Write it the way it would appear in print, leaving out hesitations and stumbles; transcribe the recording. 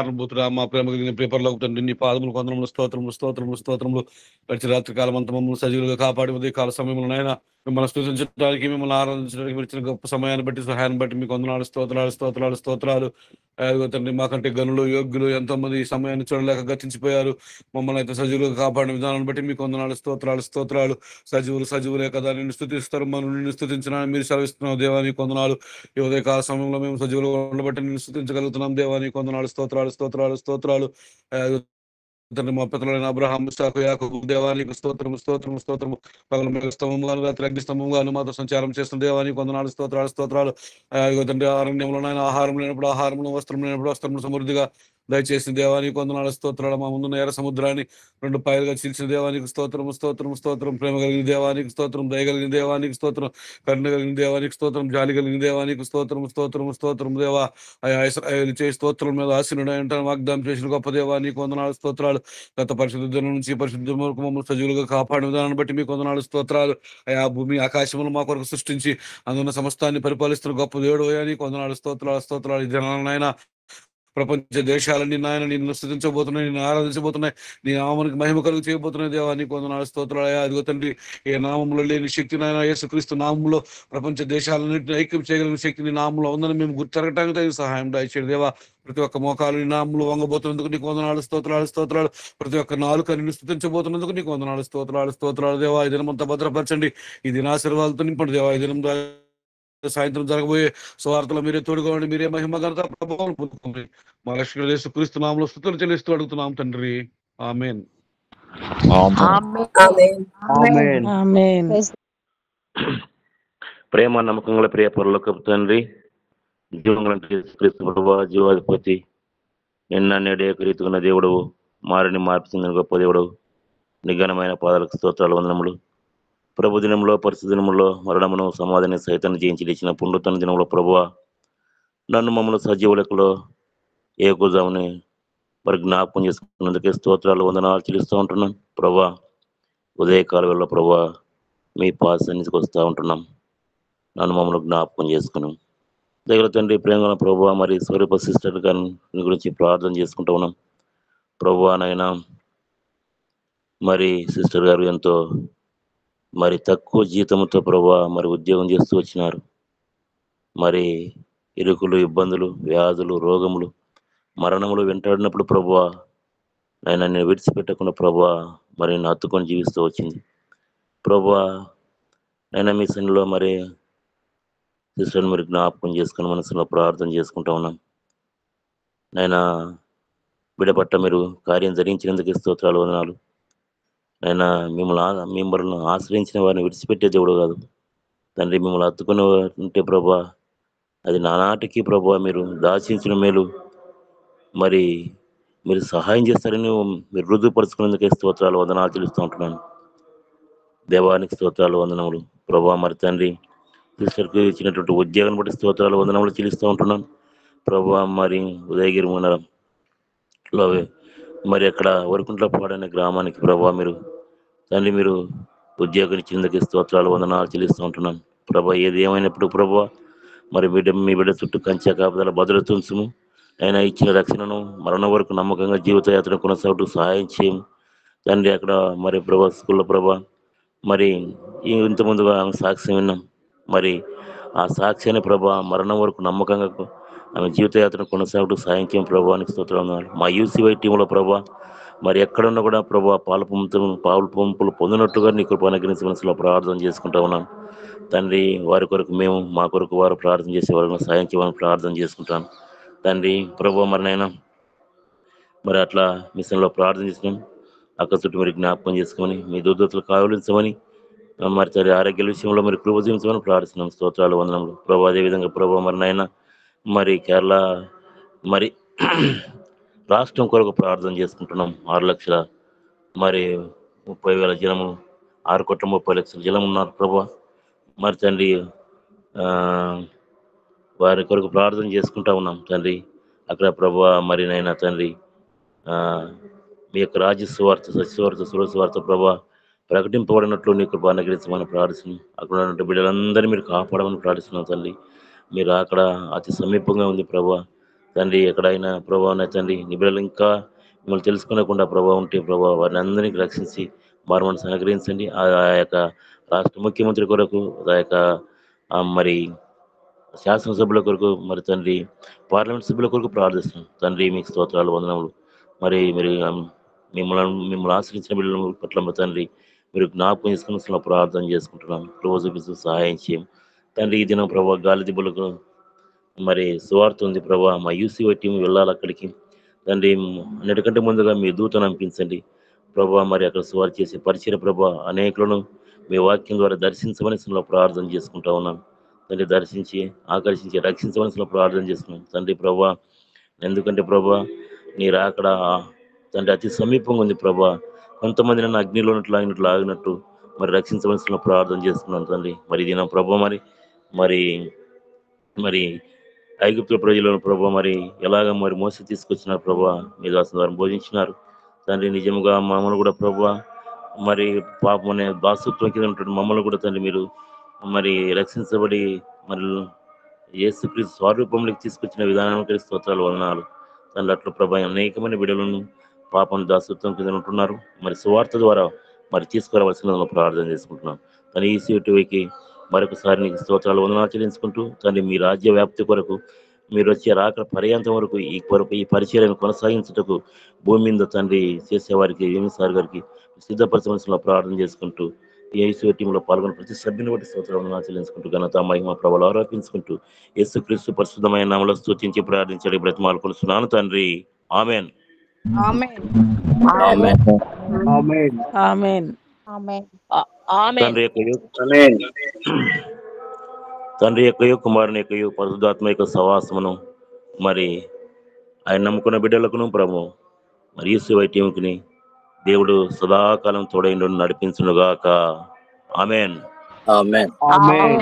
కారణభూతుడా మా ప్రేమ కలిగిన పేపర్లో తండ్రి నీ పాదములు కొందరములు స్తోత్రములు స్తోత్రములు స్తోత్రములు గడిచి రాత్రి కాలం అంతా మమ్మల్ని సజీవులుగా కాపాడి ఉదయ కాల సమయంలో నాయన మిమ్మల్ని స్తుతించడానికి మిమ్మల్ని ఆరాధించడానికి మీరు ఇచ్చిన గొప్ప సమయాన్ని బట్టి సహాయాన్ని బట్టి మీకు వందనాలు స్తోత్రాలు స్తోత్రాలు స్తోత్రాలు. అదిగో తండ్రి మాకంటే గనులు యోగ్యులు ఎంతో మంది ఈ సమయాన్ని చూడలేక గతించిపోయారు. మమ్మల్ని అయితే సజీవులుగా కాపాడిన విధానాన్ని బట్టి మీకు వందనాలు స్తోత్రాలు స్తోత్రాలు. సజీవులే కదా నిన్ను స్తుతిస్తారు, మనం నిన్ను స్తుతించడానికి మీరు సెలవిస్తున్నాం దేవానికి వందనాలు. ఈ ఉదయ కాల సమయంలో మేము సజీవులుగా ఉండబట్టి నిన్ను స్తుతించగలుగుతున్నాం దేవానికి వందనాలు స్తోత్రాలు స్తోత్రాలు స్తోత్రాలు. తండ్రి మా పితరులైన అబ్రహాం ఇస్సాకు యాకోబు దేవానికి స్తోత్రము స్తోత్రము స్తోత్రము. పగలు మేఘ స్తంభంగాను రాత్రి అగ్ని స్తంభంగాను మాతో సంచారం చేస్తున్న దేవానికి వందనాలు స్తోత్రాలు స్తోత్రాలు. తండ్రి అరణ్యంలో ఆహారం లేనప్పుడు ఆహారంలో వస్త్రం లేనప్పుడు వస్త్రం సమృద్ధిగా దయచేసిన దేవానికి వందనాలు స్తోత్రాలు. మా ముందున్న ఎర్ర సముద్రాన్ని రెండు పాయలుగా చీల్చిన దేవానికి స్తోత్రము స్తోత్రం స్తోత్రం. ప్రేమ కలిగిన దేవానికి స్తోత్రం, దయ కలిగిన దేవానికి స్తోత్రం, కరుణ కలిగిన దేవానికి స్తోత్రం, జాలి కలిగిన దేవానికి స్తోత్రం స్తోత్రం స్తోత్రం. దేవా ఇశ్రాయేలు చేయి స్తోత్రం మీద ఆశీనుడు అంటే వాగ్దానం చేసిన గొప్ప దేవానికి వందనాలు స్తోత్రాలు. గత పరిశుద్ధ దినం నుంచి పరిశుద్ధ వరకు మమ్మల్ని సజీవులుగా కాపాడిన విధానాన్ని బట్టి మీకు వందనాలు స్తోత్రాలు. ఆ భూమి ఆకాశములు మా కొరకు సృష్టించి అందున్న సమస్తాన్ని పరిపాలిస్తున్న గొప్ప దేవుడు నీకు వందనాలు స్తోత్రాలు స్తోత్రాలు. ఈ దినాలనైనా ప్రపంచ దేశాలన్నీ నాయన నిన్ను స్తుతించబోతున్నాయి, నిన్ను ఆరాధించబోతున్నాయి, నీ నామానికి మహిమ కలుగు చేయబోతున్నాయి దేవా నీకు వందనాలు స్తోత్రాలు. అదిగో తండ్రి ఏ నామంలో లేని శక్తి నాయన యేసుక్రీస్తు నామంలో ప్రపంచ దేశాలన్నింటినీ ఐక్యం చేయగలిగిన శక్తి నీ నామంలో ఉందని మేము గుర్తెరగటానికి సహాయం దయచేయండి దేవా. ప్రతి ఒక్క మోకాలు నీ నామంలో వంగబోతున్నందుకు నీకు వందనాలు స్తోత్రాలు స్తోత్రాలు. ప్రతి ఒక్క నాలుక నిన్ను స్తుతించబోతున్నందుకు నీకు వందనాలు స్తోత్రాలు స్తోత్రాలు దేవా. ఈ దినమంతా భద్రపరచండి, ఈ దినాశీర్వాదాలతో నింపండి దేవా. ఈ దినం సాయంత్రం జరగబోయే సువార్తలో మీరే తోడుగా ఉండి మీరే మహిమ ఘనత ప్రభావం పొందుకోండి. మా లక్ష్మీ యేసుక్రీస్తు నామములో స్తుతులు చెల్లిస్తూ అడుగుతున్నాం తండ్రి, ఆమేన్. ప్రేమ నమ్మకంగా ప్రియ పరలోకపు తండ్రి, జీవంగల యేసుక్రీస్తు ప్రభువా, జీవాధిపతి, నిన్న నేడు ఏకరీతిగా దేవుడు, మారిని మార్పు చెందిన గొప్ప దేవుడు, నిఘనమైన పాదాలకు స్తోత్రాలు వందనములు. ప్రభు దినంలో పరిస్థితి దినంలో మరణమును సమాధిని సైతాన్ని జయించి లేచిన పునరుత్థాన దినంలో ప్రభువా నన్ను మమ్మల్ని సజీవ లెక్కలో ఏకూజామని మరి జ్ఞాపకం చేసుకున్నందుకే స్తోత్రాలు వందనాలు చెల్లిస్తూ ఉంటున్నాను ప్రభా. ఉదయకాల వేళ ప్రభా మీ పాద సన్నిధికి వస్తూ ఉంటున్నాం, నన్ను మమ్మల్ని జ్ఞాపకం చేసుకున్నాం. దగ్గర తండ్రి ప్రేమ ప్రభా, మరి స్వరూప సిస్టర్ గారి గురించి ప్రార్థన చేసుకుంటూ ఉన్నాం ప్రభా. నాయన మరి సిస్టర్ గారు ఎంతో మరి తక్కువ జీతంతో ప్రభా మరి ఉద్యోగం చేస్తూ వచ్చినారు. మరి ఇరుకులు, ఇబ్బందులు, వ్యాధులు, రోగములు, మరణములు వెంటాడినప్పుడు ప్రభువా నాయన నేను విడిచిపెట్టకుండా ప్రభువా మరి నేను హత్తుకొని జీవిస్తూ వచ్చింది ప్రభువా. నైనా మీ సన్నిలో మరి సిస్టర్ని మీరు జ్ఞాపకం చేసుకుని మనసులో ప్రార్థన చేసుకుంటా ఉన్నాం. నైనా బిడపట్ల మీరు కార్యం జరిగించినందుకు స్తోత్రాలు వందనాలు. ఆయన మిమ్మల్ని ఆశ్రయించిన వారిని విడిచిపెట్టే దేవుడు కాదు తండ్రి. మిమ్మల్ని హత్తుకుని ఉంటే ప్రభా అది నానాటికి ప్రభా మీరు దాచించిన మేలు మరి మీరు సహాయం చేస్తారని మీరు రుజువుపరుచుకునేందుకే స్తోత్రాలు వందనాలు తెలుస్తూ ఉంటున్నాను. దేవానికి స్తోత్రాలు వందనములు ప్రభా. మరి తండ్రి సిస్టర్కి ఇచ్చినటువంటి ఉద్యోగం బట్టి స్తోత్రాలు వందనములు చెల్లిస్తూ ఉంటున్నాను ప్రభా. మరి ఉదయగిరి మండలంలో మరి అక్కడ వరకుంట్ల పాడనే గ్రామానికి ప్రభా మీరు తండ్రి మీరు ఉద్యోగం ఇచ్చినందుకు స్తోత్రాలు వందనాలు చెల్లిస్తూ ఉంటున్నాను ప్రభా. ఏది ఏమైనప్పుడు ప్రభా మరి మీ బిడ్డ చుట్టూ కంచె కాపుదల భద్రత ఉంచుము. ఆయన ఇచ్చిన రక్షణను మరణం వరకు నమ్మకంగా జీవితయాత్ర కొనసాగుతూ సహాయం చేయము తండ్రి. అక్కడ మరి ప్రభా స్కూల్లో ప్రభా మరి ఇంతకుముందుగా సాక్ష్యం విన్నాం, మరి ఆ సాక్ష్యాన్ని ప్రభా మరణం వరకు నమ్మకంగా ఆమె జీవితయాత్ర కొనసాగుతూ సాయం చేయం ప్రభావానికి స్తోత్రాలు. మా యూసీవై టీంలో ప్రభా మరి ఎక్కడున్నా కూడా ప్రభా పాలు పంపులు పొందినట్టుగా నీ కృప అనుగ్రహించి మనసులో ప్రార్థన చేసుకుంటా ఉన్నాను తండ్రి. వారి కొరకు మేము, మా కొరకు వారు ప్రార్థన చేసే వారికి సాయం చేయమని ప్రార్థన చేసుకుంటాను తండ్రి ప్రభా. మరినైనా మరి అట్లా మిషన్లో ప్రార్థన చేసినాం, అక్క చుట్టూ మీరు జ్ఞాపకం చేసుకోమని, మీ దుర్దతులు కావలించమని, మరి సరే ఆరోగ్య విషయంలో మరి కృప జీవించమని ప్రార్థిస్తున్నాం స్తోత్రాలు వందనములు ప్రభా. అదేవిధంగా ప్రభా మరినైనా మరి కేరళ మరి రాష్ట్రం కొరకు ప్రార్థన చేసుకుంటున్నాం. 6,30,000 జనము, 6,30,00,000 జనం ఉన్నారు ప్రభా. మరి తండ్రి వారి కొరకు ప్రార్థన చేసుకుంటా ఉన్నాం తండ్రి. అక్కడ ప్రభా మరి నైనా తండ్రి మీ యొక్క రాజ్య సువార్త, సత్యవార్త, సురస్వార్త ప్రభా ప్రకటింపబడినట్లు నీ కృప అనుగ్రహించమని ప్రార్థిస్తున్నాం. అక్కడ ఉన్నటువంటి బిడ్డలందరినీ మీరు కాపాడమని ప్రార్థిస్తున్నాం తల్లి. మీరు అక్కడ అతి సమీపంగా ఉంది ప్రభా. తండ్రి ఎక్కడైనా ప్రభావ తండ్రి నీ బిడ్డలు ఇంకా మిమ్మల్ని తెలుసుకోకుండా ప్రభావం ఉంటే ప్రభావ వారిని అందరినీ రక్షించి మారుమని సహకరించండి. ఆ యొక్క రాష్ట్ర ముఖ్యమంత్రి కొరకు ఆ యొక్క మరి శాసనసభ్యుల కొరకు మరి తండ్రి పార్లమెంట్ సభ్యుల కొరకు ప్రార్థిస్తున్నాం తండ్రి. మీకు స్తోత్రాలు వందనములు. మరి మీరు మిమ్మల్ని ఆశ్రయించిన బిడ్డల పట్ల మా తండ్రి మీరు జ్ఞాపకం చేసుకున్న ప్రార్థన చేసుకుంటున్నాం. రోజు బిజు సహాయం చేయం తండ్రి. ఈ దినం ప్రభావ గాలి దిబ్బలకు మరి సువార్త ఉంది ప్రభా. మా యూసీఓ టీం వెళ్ళాలి అక్కడికి తండ్రి. అన్నిటికంటే ముందుగా మీ దూతను పంపించండి ప్రభా. మరి అక్కడ సువార్త చేసే పరిచయ ప్రభా అనేకులను మీ వాక్యం ద్వారా దర్శించమని ప్రార్థన చేసుకుంటా ఉన్నాను తండ్రి. దర్శించి ఆకర్షించి రక్షించవలసిన ప్రార్థన చేస్తున్నాం తండ్రి ప్రభా. ఎందుకంటే ప్రభా నీ రాకడ తండ్రి అతి సమీపంగా ఉంది ప్రభా. కొంతమంది నన్ను అగ్నిలో లాగినట్లు ఆగినట్టు మరి రక్షించవలసిన ప్రార్థన చేస్తున్నాను తండ్రి. మరి దినం ప్రభా మరి మరి మరి ఐగుప్తు ప్రజలను ప్రభా మరి ఎలాగ మరి మోసి తీసుకొచ్చినారు ప్రభా. మీ దాసుల ద్వారా బోధించినారు తండ్రి. నిజముగా మమ్మల్ని కూడా ప్రభా మరి పాపం అనే దాసత్వం కింద ఉంటున్న మమ్మల్ని కూడా తండ్రి మీరు మరి రక్షించబడి మరి యేసుక్రీస్తు స్వరూపంలోకి తీసుకొచ్చిన విధానానికి స్తోత్రాలు వందనాలు తండ్రి. అట్లా ప్రభా అనేకమైన బిడ్డలను పాపం దాసత్వం కింద ఉంటున్నారు. మరి సువార్త ద్వారా మరి తీసుకురావాల్సిన ప్రార్థన చేసుకుంటున్నాం తన ఈ సీటుకి మరొకసారి నీకు స్తోత్రాలు వందనాలు చెల్లించుకుంటూ తండ్రి మీ రాజ్య వ్యాప్తి కొరకు మీరు వచ్చే రాక పర్యాంతం వరకు ఈ పరిచయాలను కొనసాగించుటకు భూమి మీద తండ్రి చేసేవారికి సార్ గారికి సిద్ధపరచవలసిన ప్రార్థన చేసుకుంటూ యేసు టీంలో పాల్గొన్న ప్రతి సభ్యుని బట్టి స్తోత్రాలను చెల్లించుకుంటూ ఘనత మహిమ ప్రభువులు ఆరోపించుకుంటూ యేసుక్రీస్తు పరిశుద్ధమైన నామములో స్తుతించి ప్రార్థించడి బ్రతిమాలుకొనుచున్నాను తండ్రి. ఆమేన్. ఆమేన్. ఆమేన్. ఆమేన్. ఆమేన్. తండ్రి యొక్కయో కుమారుని యొక్కయో పరిశుద్ధాత్మ యొక్క సహవాసమును మరి ఆయన నమ్ముకున్న బిడ్డలకును ప్రభు మరి యేసు టీంకి దేవుడు సదాకాలం తోడైండు నడిపించునుగాక. ఆమేన్. ఆమేన్. ఆమేన్.